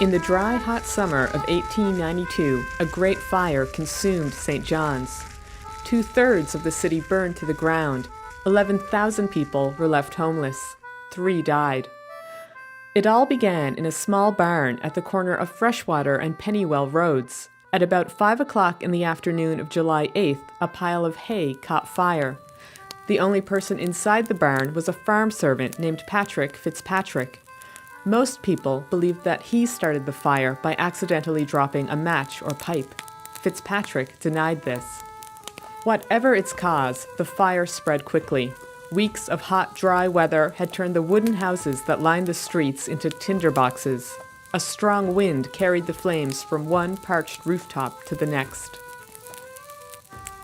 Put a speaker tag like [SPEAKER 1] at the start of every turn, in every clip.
[SPEAKER 1] In the dry, hot summer of 1892, a great fire consumed St. John's. 2/3 of the city burned to the ground. 11,000 people were left homeless. 3 died. It all began in a small barn at the corner of Freshwater and Pennywell Roads. At about 5 o'clock in the afternoon of July 8th, a pile of hay caught fire. The only person inside the barn was a farm servant named Patrick Fitzpatrick. Most people believed that he started the fire by accidentally dropping a match or pipe. Fitzpatrick denied this. Whatever its cause, the fire spread quickly. Weeks of hot, dry weather had turned the wooden houses that lined the streets into tinder boxes. A strong wind carried the flames from one parched rooftop to the next.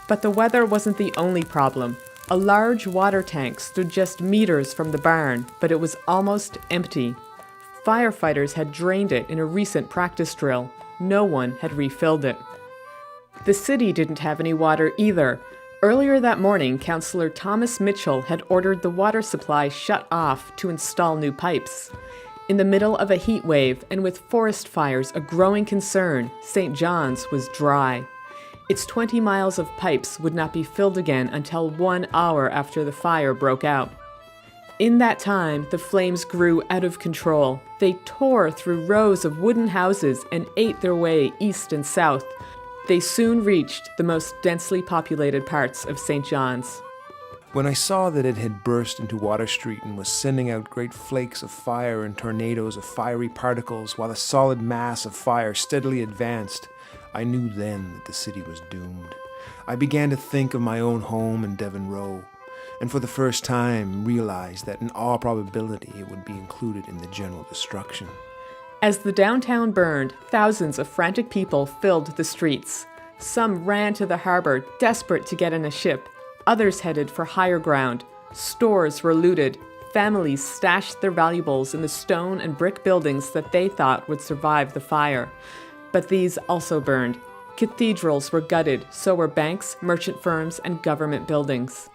[SPEAKER 1] But the weather wasn't the only problem. A large water tank stood just meters from the barn, but it was almost empty. Firefighters had drained it in a recent practice drill. No one had refilled it. The city didn't have any water either. Earlier that morning, Councillor Thomas Mitchell had ordered the water supply shut off to install new pipes. In the middle of a heat wave and with forest fires a growing concern, St. John's was dry. Its 20 miles of pipes would not be filled again until 1 hour after the fire broke out. In that time, the flames grew out of control. They tore through rows of wooden houses and ate their way east and south. They soon reached the most densely populated parts of St. John's.
[SPEAKER 2] When I saw that it had burst into Water Street and was sending out great flakes of fire and tornadoes of fiery particles while a solid mass of fire steadily advanced, I knew then that the city was doomed. I began to think of my own home in Devon Row, and for the first time realized that in all probability it would be included in the general destruction.
[SPEAKER 1] As the downtown burned, thousands of frantic people filled the streets. Some ran to the harbor, desperate to get in a ship. Others headed for higher ground. Stores were looted. Families stashed their valuables in the stone and brick buildings that they thought would survive the fire. But these also burned. Cathedrals were gutted, so were banks, merchant firms, and government buildings.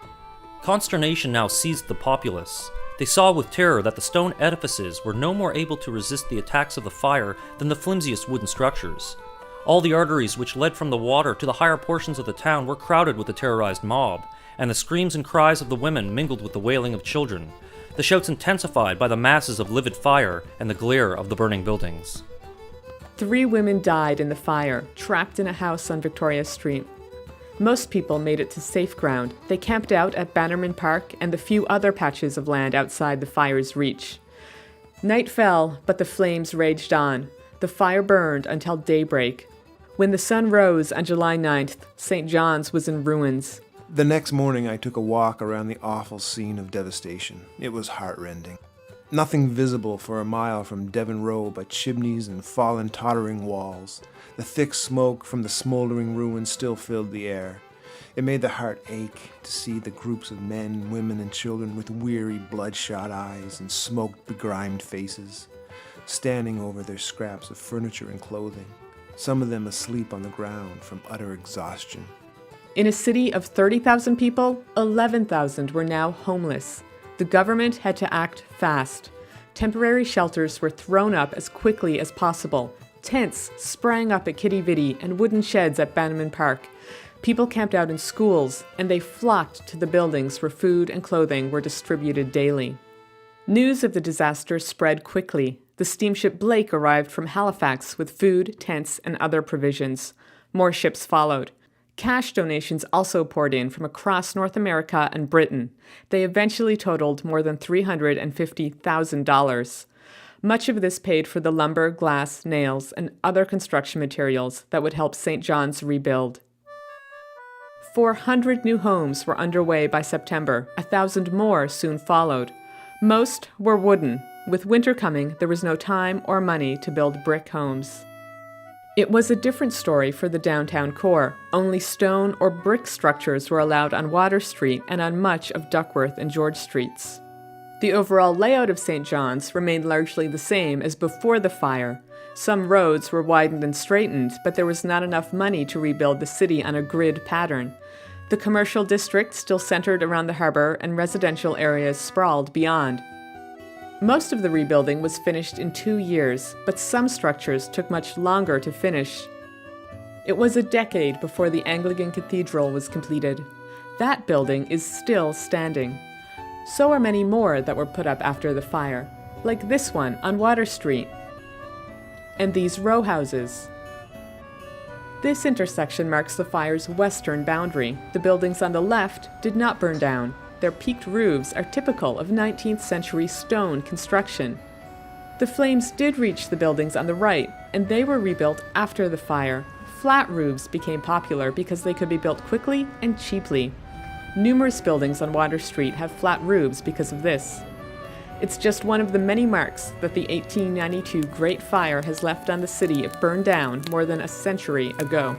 [SPEAKER 3] Consternation now seized the populace. They saw with terror that the stone edifices were no more able to resist the attacks of the fire than the flimsiest wooden structures. All the arteries which led from the water to the higher portions of the town were crowded with the terrorized mob, and the screams and cries of the women mingled with the wailing of children, the shouts intensified by the masses of livid fire and the glare of the burning buildings.
[SPEAKER 1] 3 women died in the fire, trapped in a house on Victoria Street. Most people made it to safe ground. They camped out at Bannerman Park and the few other patches of land outside the fire's reach. Night fell, but the flames raged on. The fire burned until daybreak. When the sun rose on July 9th, St. John's was in ruins.
[SPEAKER 2] The next morning I took a walk around the awful scene of devastation. It was heartrending. Nothing visible for a mile from Devon Row but chimneys and fallen tottering walls. The thick smoke from the smoldering ruins still filled the air. It made the heart ache to see the groups of men, women, and children with weary, bloodshot eyes and smoke-begrimed faces, standing over their scraps of furniture and clothing, some of them asleep on the ground from utter exhaustion.
[SPEAKER 1] In a city of 30,000 people, 11,000 were now homeless. The government had to act fast. Temporary shelters were thrown up as quickly as possible. Tents sprang up at Kitty Vitty and wooden sheds at Bannerman Park. People camped out in schools, and they flocked to the buildings where food and clothing were distributed daily. News of the disaster spread quickly. The steamship Blake arrived from Halifax with food, tents, and other provisions. More ships followed. Cash donations also poured in from across North America and Britain. They eventually totaled more than $350,000. Much of this paid for the lumber, glass, nails, and other construction materials that would help St. John's rebuild. 400 new homes were underway by September. 1,000 more soon followed. Most were wooden. With winter coming, there was no time or money to build brick homes. It was a different story for the downtown core. Only stone or brick structures were allowed on Water Street and on much of Duckworth and George Streets. The overall layout of St. John's remained largely the same as before the fire. Some roads were widened and straightened, but there was not enough money to rebuild the city on a grid pattern. The commercial district still centered around the harbor, and residential areas sprawled beyond. Most of the rebuilding was finished in 2 years, but some structures took much longer to finish. It was a decade before the Anglican Cathedral was completed. That building is still standing. So are many more that were put up after the fire, like this one on Water Street, and these row houses. This intersection marks the fire's western boundary. The buildings on the left did not burn down. Their peaked roofs are typical of 19th century stone construction. The flames did reach the buildings on the right, and they were rebuilt after the fire. Flat roofs became popular because they could be built quickly and cheaply. Numerous buildings on Water Street have flat roofs because of this. It's just one of the many marks that the 1892 Great Fire has left on the city it burned down more than a century ago.